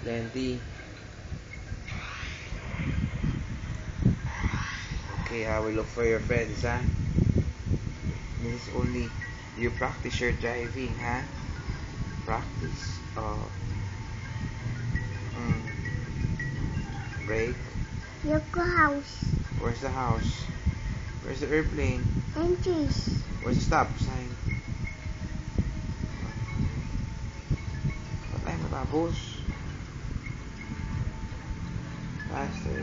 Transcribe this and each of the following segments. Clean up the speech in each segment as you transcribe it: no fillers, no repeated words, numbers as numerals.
Plenty. Okay, I will look for your friends, ha? This is only you practice your driving, ha? Practice. Brake. Look house. Where's the house? Where's the airplane? Entries. Where's the stop sign? Ba't tayo matapos? Faster.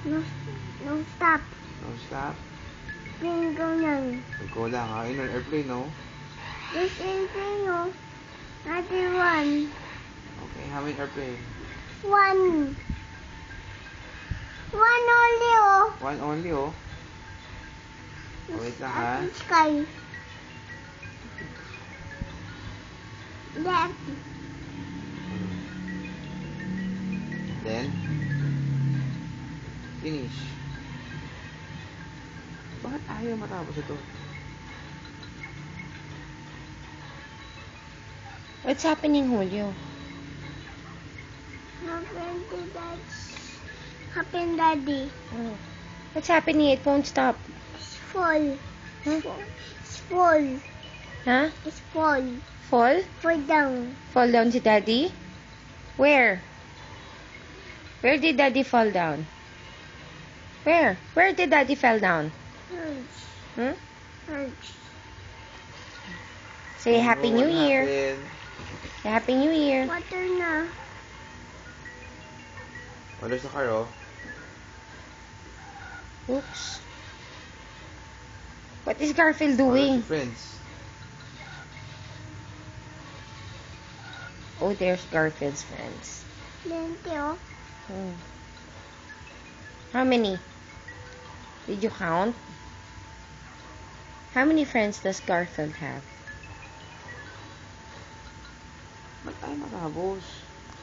No stop. No stop. Plane go lang. Go lang, ha? Yun ang airplane, no? This airplane, no? Another one. Okay, how many airplane? One. One only, oh. One only, oh. Wait lang, ha? Sky. Left. Then, finish. Bakit ayaw matapos ito? What's happening, Julio? Happen, Daddy. Oh. What's happening? It won't stop. It's full. Huh? It's full. Huh? It's full. Fall? Fall down. Fall down si Daddy? Where? Where did Daddy fall down? Where? Where did Daddy fall down? Hurts. Hmm? Hurts. Say Happy New Year. Say Happy New Year. Water na. Oh, there's the car, oh. Oops. What is Garfield Oh, there's doing? your friends. Oh, there's Garfield's friends. Lente, oh. Hmm. How many? Did you count? How many friends does Garfield have? Ba't tayo matapos?